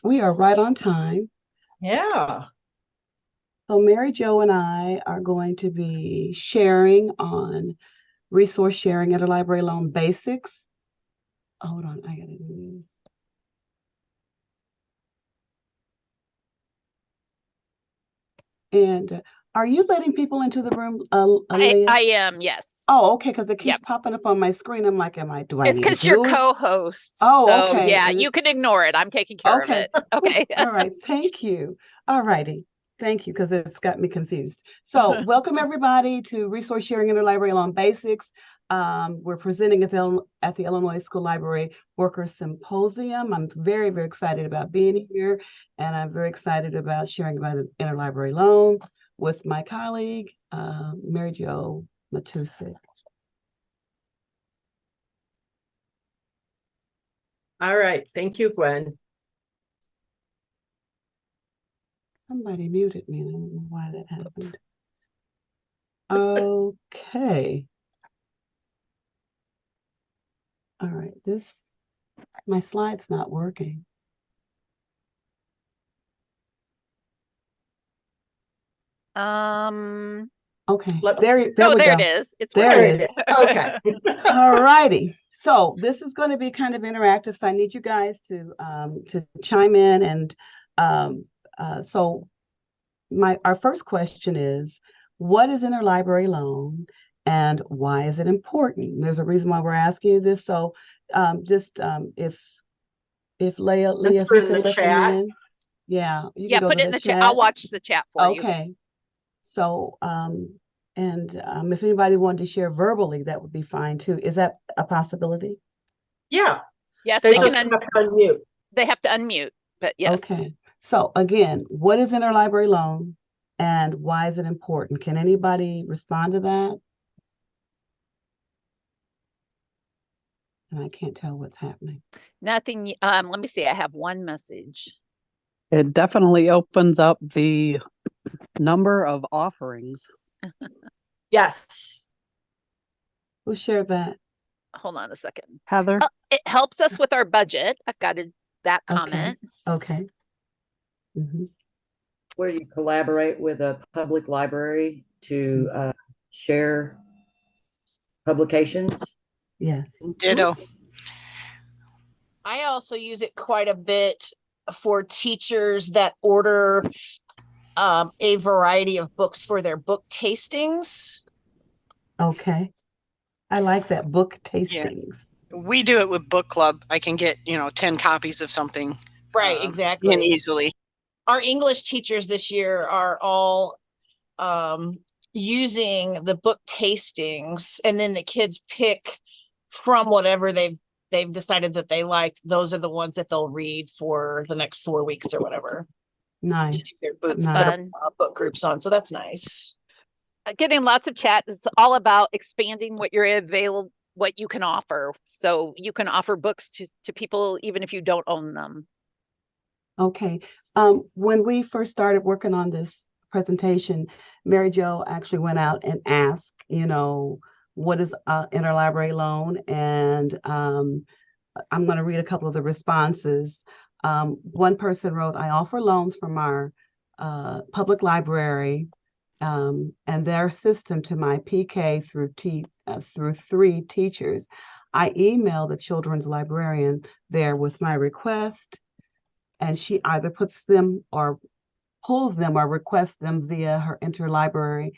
We are right on time. Yeah. So Mary Jo and I are going to be sharing on resource sharing interlibrary loan basics. Hold on, I gotta do this. And are you letting people into the room, Leah? I am, yes. Oh, okay, because it keeps Yep. popping up on my screen. I'm like, do I It's need to because you're do it? co-host. Oh, So okay. yeah, And you can ignore it. I'm taking care of okay. it. Okay. All right. Thank you. All righty. Thank you, because it's got me confused. So welcome everybody to Resource Sharing Interlibrary Loan Basics. We're presenting at the Illinois School Library Workers Symposium. I'm very, very excited about being here, and I'm very excited about sharing about an interlibrary loan with my colleague, Mary Jo Matousek. All right. Thank you, Gwen. Somebody muted me. I don't know why that happened. Okay. All right. My slide's not working. Okay. There we there go. it is. It's There it is. Okay. All righty. So this is going to be kind of interactive. So I need you guys to chime in. And so our first question is, what is interlibrary loan and why is it important? There's a reason why we're asking you this. So if Leah, if you could let them in. Yeah, you can go put to it in the the chat. chat. I'll watch the chat for you. Okay. So if anybody wanted to share verbally, that would be fine too. Is that a possibility? Yeah. Yes, they just have to unmute. They have to unmute, but yes. Okay. So again, what is interlibrary loan and why is it important? Can anybody respond to that? And I can't tell what's happening. Nothing. Let me see. I have one message. It definitely opens up the number of offerings. Yes. Who shared that? Hold on a second. Heather? It helps us with our budget. I've got that comment. Okay. Mm-hmm. Where you collaborate with a public library to share publications. Yes. Ditto. I also use it quite a bit for teachers that order a variety of books for their book tastings. Okay. I like that, book tastings. Yeah. We do it with book club. I can get, 10 copies of something. Right, exactly. And easily. Our English teachers this year are all using the book tastings, and then the kids pick from whatever they've decided that they like. Those are the ones that they'll read for the next 4 weeks or whatever. Nice. Their book groups on. So that's nice. Getting lots of chat is all about expanding what what you can offer. So you can offer books to people even if you don't own them. Okay. When we first started working on this presentation, Mary Jo actually went out and asked, what is interlibrary loan? And I'm going to read a couple of the responses. One person wrote, I offer loans from our public library and their system to my PK through 3 teachers. I email the children's librarian there with my request, and she either puts them or pulls them or requests them via her interlibrary,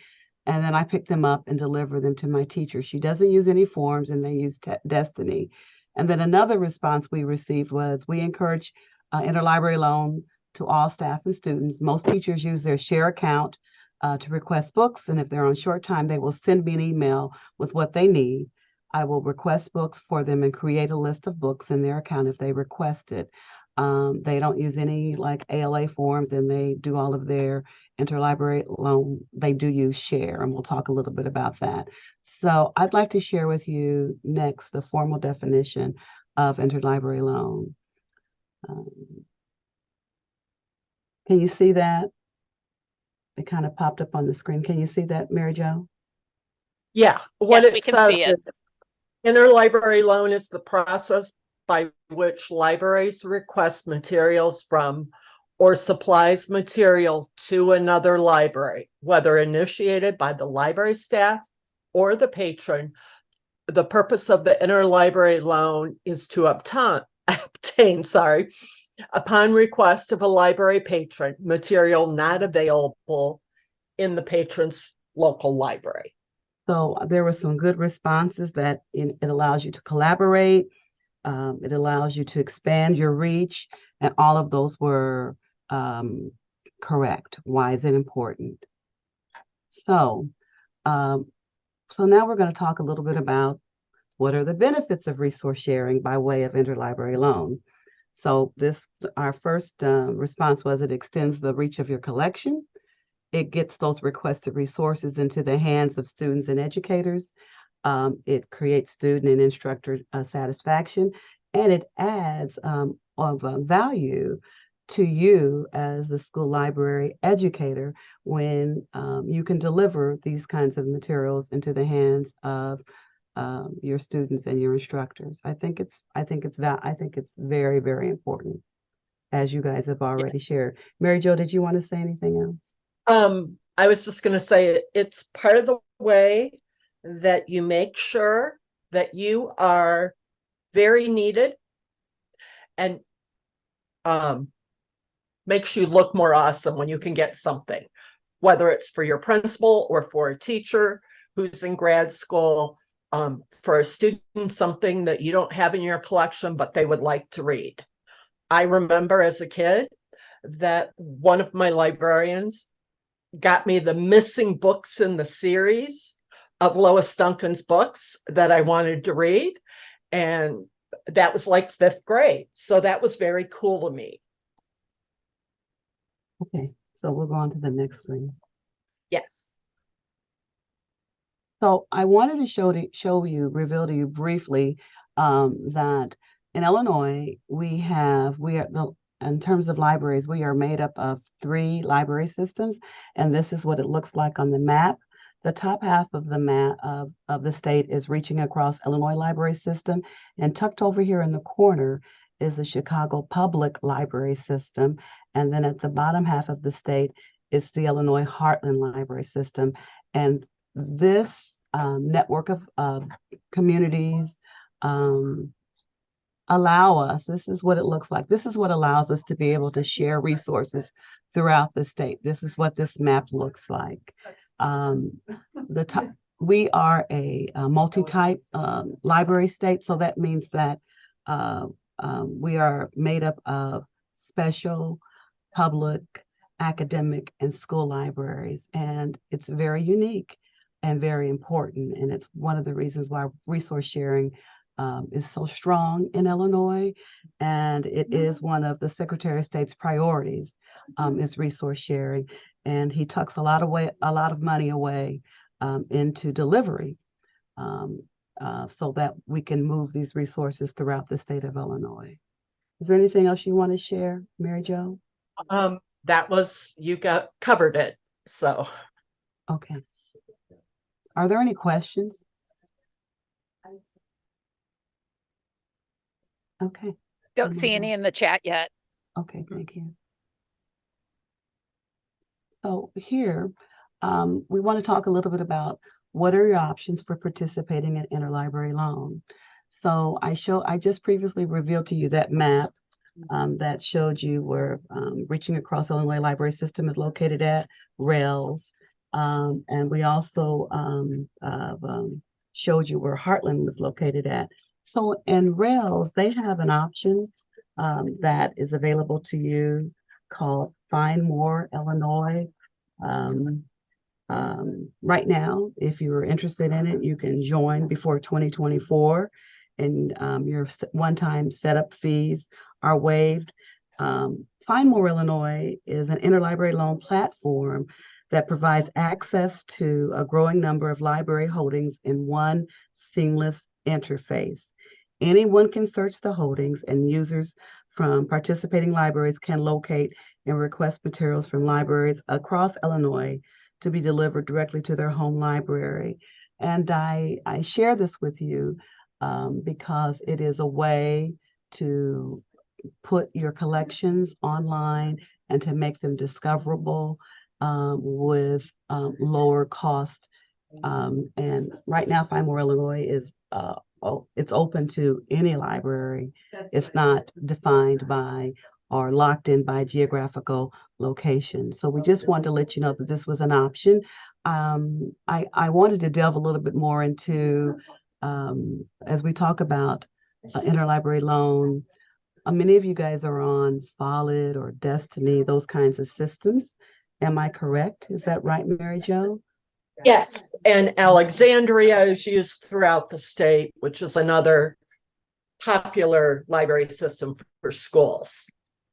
and then I pick them up and deliver them to my teacher. She doesn't use any forms, and they use Destiny. And then another response we received was, we encourage interlibrary loan to all staff and students. Most teachers use their share account to request books, and if they're on short time, they will send me an email with what they need. I will request books for them and create a list of books in their account if they request it. They don't use any like ALA forms, and they do all of their interlibrary loan. They do use share, and we'll talk a little bit about that. So I'd like to share with you next the formal definition of interlibrary loan. Can you see that? It kind of popped up on the screen. Can you see that, Mary Jo? Yeah. Yes, we can see it. Interlibrary loan is the process by which libraries request materials from or supplies material to another library, whether initiated by the library staff or the patron. The purpose of the interlibrary loan is to obtain, upon request of a library patron, material not available in the patron's local library. So there were some good responses that it allows you to collaborate. It allows you to expand your reach, and all of those were correct. Why is it important? So, so now we're going to talk a little bit about what are the benefits of resource sharing by way of interlibrary loan. So our first response was it extends the reach of your collection. It gets those requested resources into the hands of students and educators. It creates student and instructor satisfaction, and it adds of value to you as the school library educator when you can deliver these kinds of materials into the hands of your students and your instructors. I think it's very, very important, as you guys have already shared. Mary Jo, did you want to say anything else? I was just going to say it's part of the way that you make sure that you are very needed, and makes you look more awesome when you can get something, whether it's for your principal or for a teacher who's in grad school, for a student, something that you don't have in your collection, but they would like to read. I remember as a kid that one of my librarians got me the missing books in the series of Lois Duncan's books that I wanted to read. And that was like 5th grade. So that was very cool to me. Okay, so we'll go on to the next screen. Yes. So I wanted to reveal to you briefly that in Illinois, in terms of libraries, we are made up of 3 library systems, and this is what it looks like on the map. The top half of the map of the state is reaching across Illinois library system, and tucked over here in the corner is the Chicago Public Library System, and then at the bottom half of the state is the Illinois Heartland Library System. And this network of communities this is what it looks like. This is what allows us to be able to share resources throughout the state. This is what this map looks like. We are a multi-type library state, so that means that we are made up of special, public, academic, and school libraries, and it's very unique and very important, and it's one of the reasons why resource sharing is so strong in Illinois, and it is one of the Secretary of State's priorities, is resource sharing, and he tucks a lot of money away into delivery, so that we can move these resources throughout the state of Illinois. Is there anything else you want to share, Mary Jo? You covered it. So. Okay. Are there any questions? Okay. Don't see any in the chat yet. Okay, thank you. So here, we want to talk a little bit about what are your options for participating in interlibrary loan. So I just previously revealed to you that map that showed you where Reaching Across Illinois Library System is located at, Rails. And we also showed you where Heartland was located at. So in Rails, they have an option that is available to you called Find More Illinois. Right now, if you are interested in it, you can join before 2024, and your one-time setup fees are waived. Find More Illinois is an interlibrary loan platform that provides access to a growing number of library holdings in one seamless interface. Anyone can search the holdings, and users from participating libraries can locate and request materials from libraries across Illinois to be delivered directly to their home library. And I share this with you because it is a way to put your collections online and to make them discoverable with lower cost. And right now, Find More Illinois is it's open to any library. It's not defined by or locked in by geographical location. So we just wanted to let you know that this was an option. I wanted to delve a little bit more into as we talk about interlibrary loan. Many of you guys are on Follett or Destiny, those kinds of systems. Am I correct? Is that right, Mary Jo? Yes, and Alexandria is used throughout the state, which is another popular library system for schools.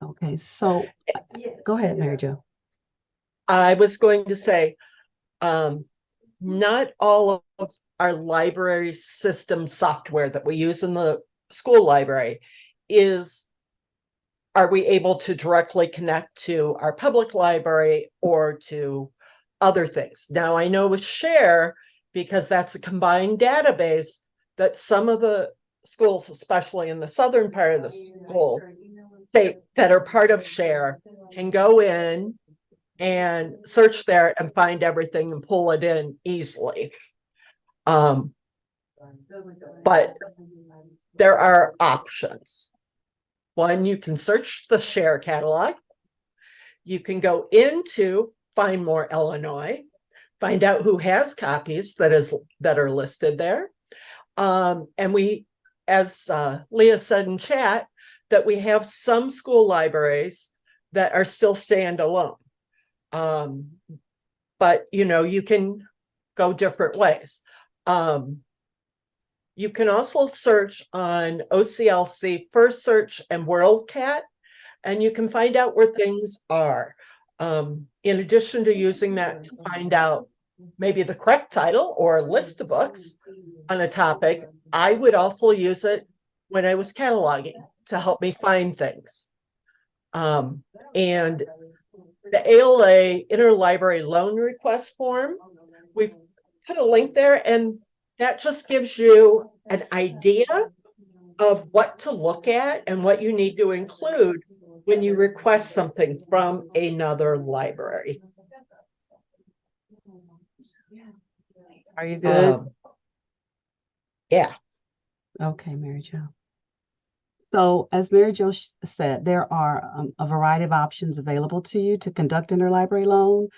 Okay, so go ahead, Mary Jo. I was going to say, not all of our library system software that we use in the school library are we able to directly connect to our public library or to other things? Now, I know with Share, because that's a combined database, that some of the schools, especially in the southern part of the school, that are part of Share, can go in and search there and find everything and pull it in easily. But there are options. One, you can search the Share catalog. You can go into Find More Illinois, find out who has copies that are listed there. And we, as Leah said in chat, that we have some school libraries that are still standalone. But you can go different ways. You can also search on OCLC First Search and WorldCat, and you can find out where things are. In addition to using that to find out maybe the correct title or a list of books on a topic, I would also use it when I was cataloging to help me find things. And the ALA Interlibrary Loan Request Form, we've put a link there, and that just gives you an idea of what to look at and what you need to include when you request something from another library. Are you good? Yeah. Okay, Mary Jo. So as Mary Jo said, there are a variety of options available to you to conduct interlibrary loan.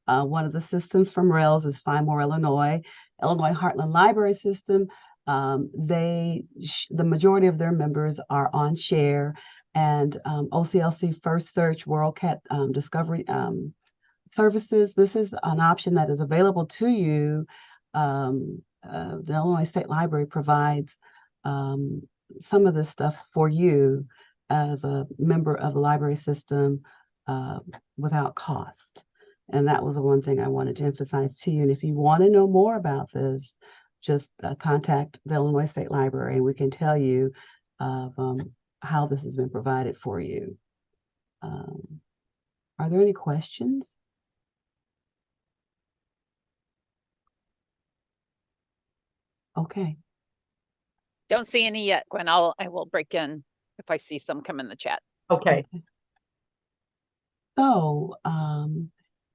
One of the systems from Rails is Find More Illinois Heartland Library System. The majority of their members are on Share, and OCLC First Search, WorldCat Discovery Services. This is an option that is available to you. The Illinois State Library provides some of this stuff for you as a member of the library system without cost. And that was the one thing I wanted to emphasize to you. And if you want to know more about this, just contact the Illinois State Library and we can tell you how this has been provided for you. Are there any questions? Okay. Don't see any yet, Gwen. I will break in if I see some come in the chat. Okay. So,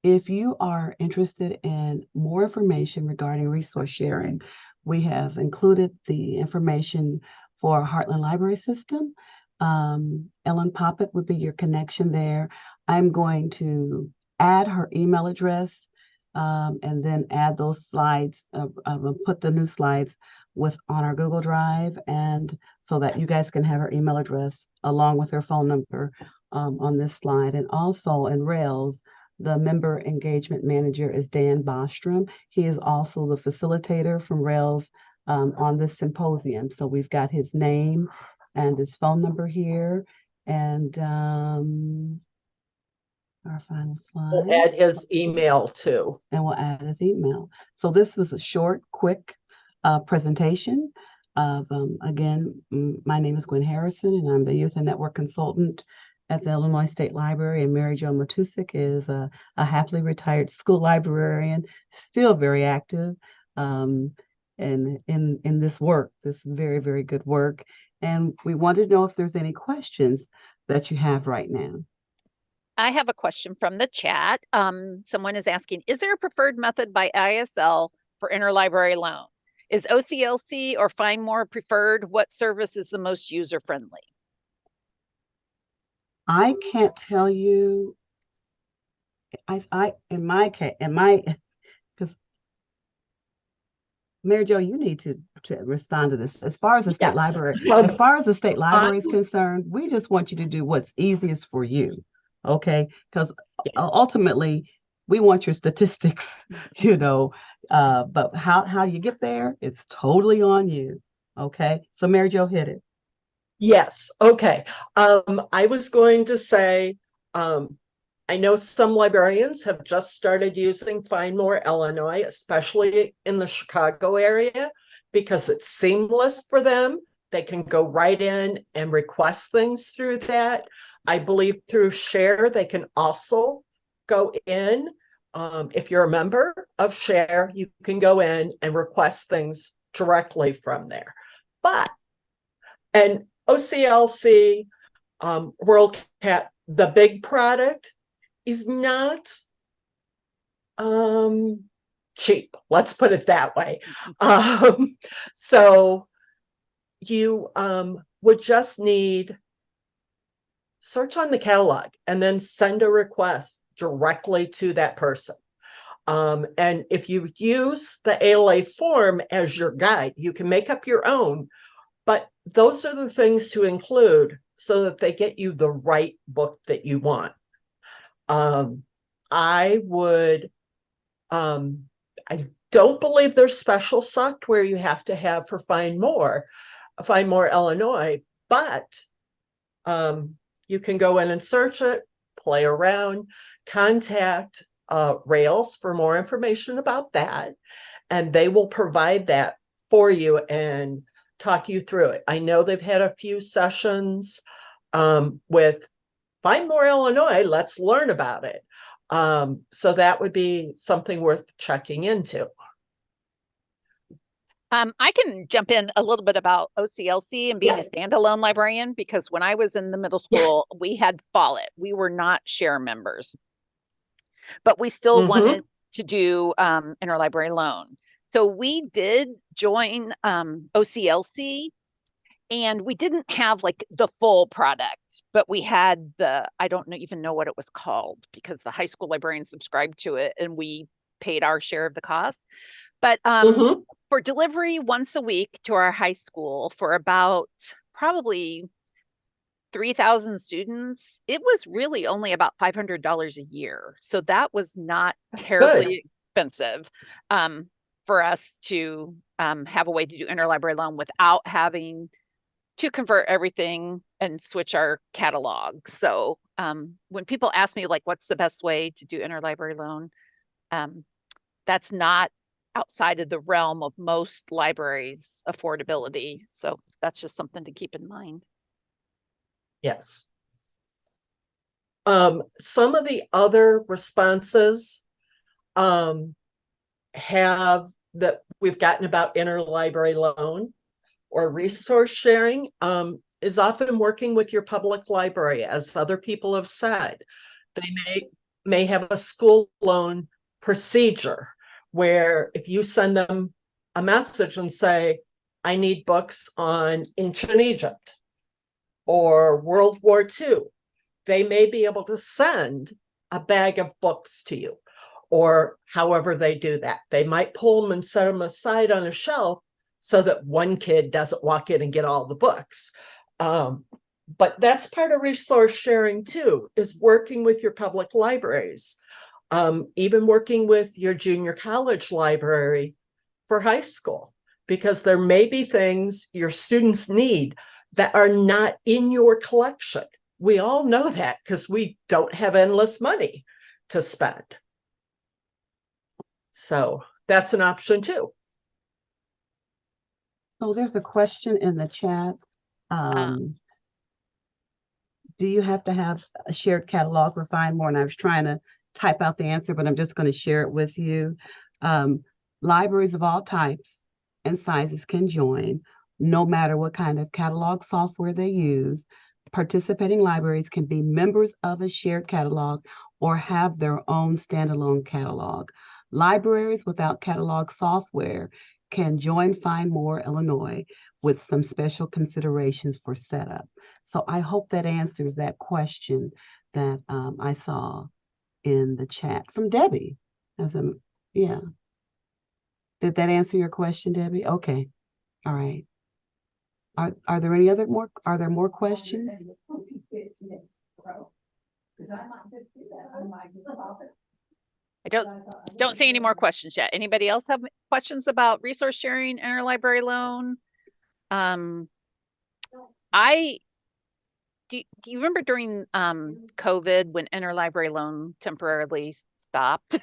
if you are interested in more information regarding resource sharing, we have included the information for Heartland Library System. Ellen Poppett would be your connection there. I'm going to add her email address and then add those slides, put the new slides on our Google Drive, and so that you guys can have her email address along with her phone number on this slide. And also in Rails, the member engagement manager is Dan Bostrom. He is also the facilitator from Rails on this symposium. So we've got his name and his phone number here. And our final slide. We'll add his email too. And we'll add his email. So this was a short, quick presentation of, again, my name is Gwen Harrison, and I'm the Youth and Network Consultant at the Illinois State Library, and Mary Jo Matousek is a happily retired school librarian, still very active. in this work, this very, very good work. And we wanted to know if there's any questions that you have right now. I have a question from the chat. Someone is asking, is there a preferred method by ISL for interlibrary loan? Is OCLC or Find More preferred? What service is the most user-friendly? I can't tell you. In my case, because Mary Jo, you need to respond to this. As far as the state Yes. library, as far as the state library is concerned, we just want you to do what's easiest for you. Okay, because ultimately we want your statistics, but how you get there, it's totally on you. Okay, so Mary Jo, hit it. Yes. Okay. I was going to say, I know some librarians have just started using Find More Illinois, especially in the Chicago area, because it's seamless for them. They can go right in and request things through that. I believe through Share, they can also go in. If you're a member of Share, you can go in and request things directly from there. And OCLC, WorldCat, the big product, is not cheap. Let's put it that way. So you would just need search on the catalog and then send a request directly to that person. And if you use the ALA form as your guide, you can make up your own, but those are the things to include so that they get you the right book that you want. I don't believe there's special software you have to have for Find More Illinois, but you can go in and search it, play around, contact Rails for more information about that, and they will provide that for you and talk you through it. I know they've had a few sessions with Find More Illinois, let's learn about it. So that would be something worth checking into. I can jump in a little bit about OCLC and being a standalone librarian, because when I was in the middle school, we had Follett. We were not Share members, but we still wanted to do interlibrary loan. So we did join OCLC, and we didn't have like the full product, but we had I don't even know what it was called, because the high school librarian subscribed to it and we paid our share of the cost. But for delivery once a week to our high school for about probably 3,000 students, it was really only about $500 a year. So that was not terribly expensive for us to have a way to do interlibrary loan without having to convert everything and switch our catalog. So when people ask me, like, what's the best way to do interlibrary loan, that's not outside of the realm of most libraries' affordability. So that's just something to keep in mind. Yes. Some of the other responses have that we've gotten about interlibrary loan or resource sharing is often working with your public library. As other people have said, they may have a school loan procedure where if you send them a message and say, I need books on ancient Egypt or World War II, they may be able to send a bag of books to you, or however they do that. They might pull them and set them aside on a shelf so that one kid doesn't walk in and get all the books. But that's part of resource sharing too, is working with your public libraries, even working with your junior college library for high school, because there may be things your students need that are not in your collection. We all know that because we don't have endless money to spend. So that's an option too. So there's a question in the chat. Do you have to have a shared catalog for Find More? And I was trying to type out the answer, but I'm just going to share it with you. Libraries of all types and sizes can join, no matter what kind of catalog software they use. Participating libraries can be members of a shared catalog or have their own standalone catalog. Libraries without catalog software can join Find More Illinois with some special considerations for setup. So I hope that answers that question that I saw in the chat from Debbie. Yeah. Did that answer your question, Debbie? Okay. All right. Are there any other are there more questions? I don't see any more questions yet. Anybody else have questions about resource sharing, interlibrary loan? Do you remember during COVID when interlibrary loan temporarily stopped?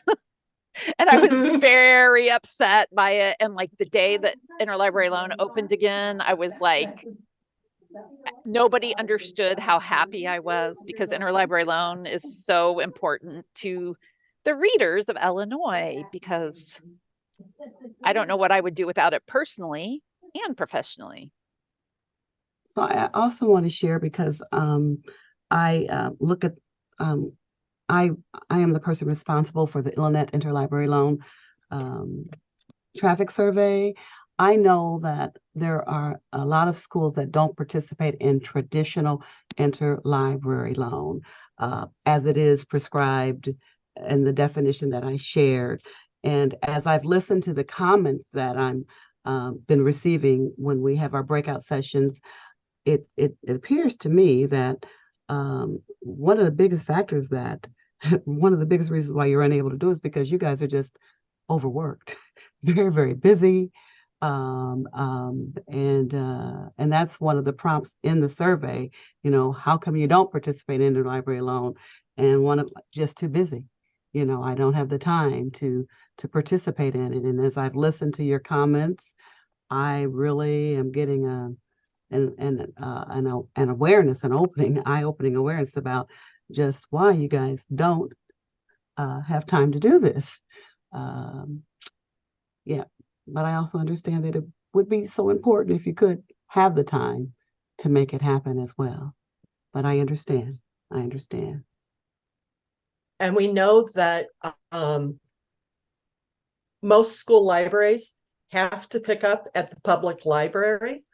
And I was very upset by it. And like the day that interlibrary loan opened again, I was like, nobody understood how happy I was because interlibrary loan is so important to the readers of Illinois, because I don't know what I would do without it personally and professionally. So I also want to share because I look at I am the person responsible for the Illinois Interlibrary Loan traffic survey. I know that there are a lot of schools that don't participate in traditional interlibrary loan as it is prescribed in the definition that I shared. And as I've listened to the comments that I'm been receiving when we have our breakout sessions, it appears to me that one of the biggest factors that one of the biggest reasons why you're unable to do is because you guys are just overworked, very, very busy. And that's one of the prompts in the survey, you know, how come you don't participate in the library alone? And one of just too busy. You know, I don't have the time to participate in it. And as I've listened to your comments, I really am getting an awareness, eye-opening awareness about just why you guys don't have time to do this. Yeah, but I also understand that it would be so important if you could have the time to make it happen as well. But I understand. I understand. And we know that most school libraries have to pick up at the public library.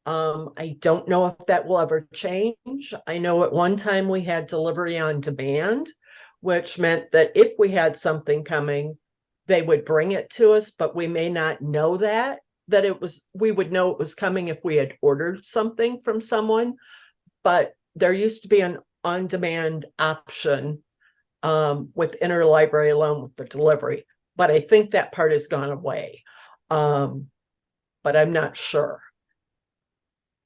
I don't know if that will ever change. I know at one time we had delivery on demand, which meant that if we had something coming, they would bring it to us, but we may not know that we would know it was coming if we had ordered something from someone. But there used to be an on-demand option with interlibrary loan with the delivery, but I think that part has gone away. But I'm not sure.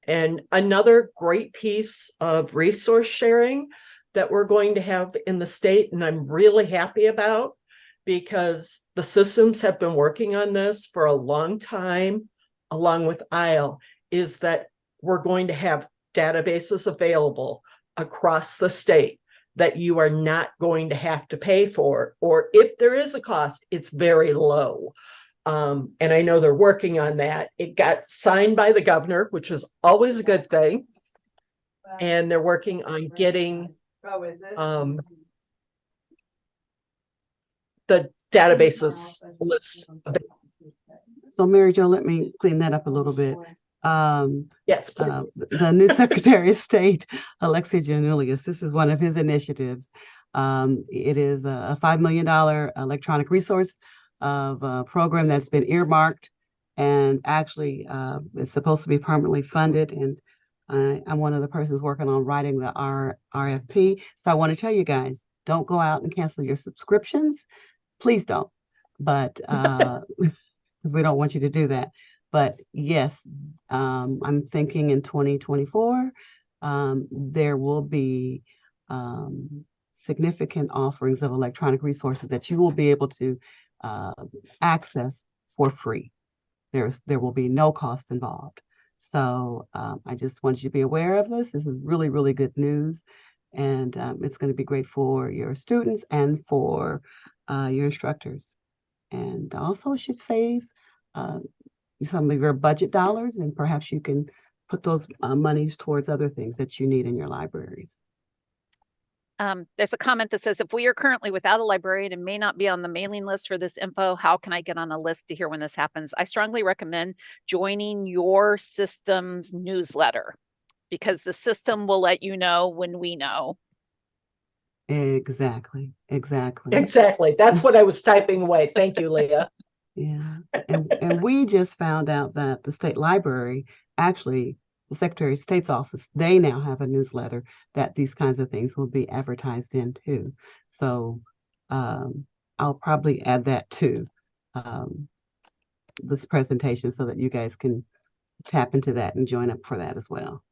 And another great piece of resource sharing that we're going to have in the state, and I'm really happy about, because the systems have been working on this for a long time, along with ISLE, is that we're going to have databases available across the state that you are not going to have to pay for, or if there is a cost, it's very low. And I know they're working on that. It got signed by the governor, which is always a good thing. And they're working on getting the databases lists. So Mary Jo, let me clean that up a little bit. Yes, please. The new Secretary of State, Alexei Janulius, this is one of his initiatives. It is a $5 million electronic resource of a program that's been earmarked and actually it's supposed to be permanently funded. And I'm one of the persons working on writing the RFP. So I want to tell you guys, don't go out and cancel your subscriptions. Please don't. But because we don't want you to do that. But yes, I'm thinking in 2024, there will be significant offerings of electronic resources that you will be able to access for free. There will be no cost involved. So I just want you to be aware of this. This is really, really good news. And it's going to be great for your students and for your instructors. And also should save some of your budget dollars, and perhaps you can put those monies towards other things that you need in your libraries. There's a comment that says, if we are currently without a librarian and may not be on the mailing list for this info, how can I get on a list to hear when this happens? I strongly recommend joining your system's newsletter, because the system will let you know when we know. Exactly. Exactly. That's what I was typing away. Thank you, Leah. Yeah. And we just found out that the state library, actually, the Secretary of State's office, they now have a newsletter that these kinds of things will be advertised in too. So I'll probably add that to this presentation so that you guys can tap into that and join up for that as well.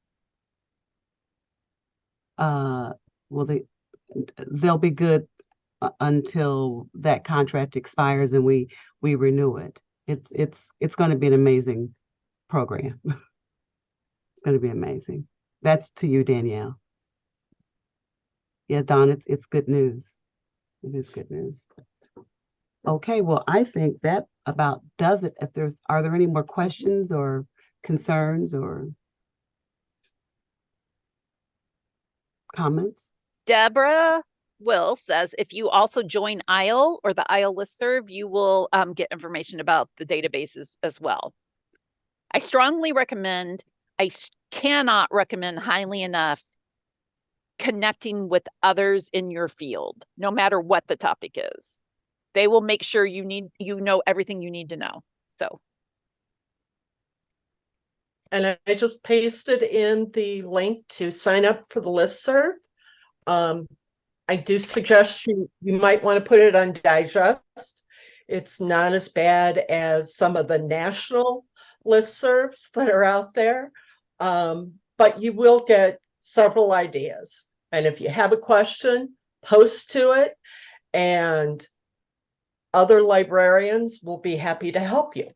Well, they'll be good until that contract expires and we renew it. It's going to be an amazing program. It's going to be amazing. That's to you, Danielle. Yeah, Don, it's good news. It is good news. Okay, well, I think that about does it. Are there any more questions or concerns or comments? Deborah Will says, if you also join ISLE or the ISLE listserv, you will get information about the databases as well. I strongly recommend, I cannot recommend highly enough, connecting with others in your field, no matter what the topic is. They will make sure you know everything you need to know. So. And I just pasted in the link to sign up for the listserv. I do suggest you might want to put it on digest. It's not as bad as some of the national listservs that are out there, but you will get several ideas. And if you have a question, post to it, and other librarians will be happy to help you.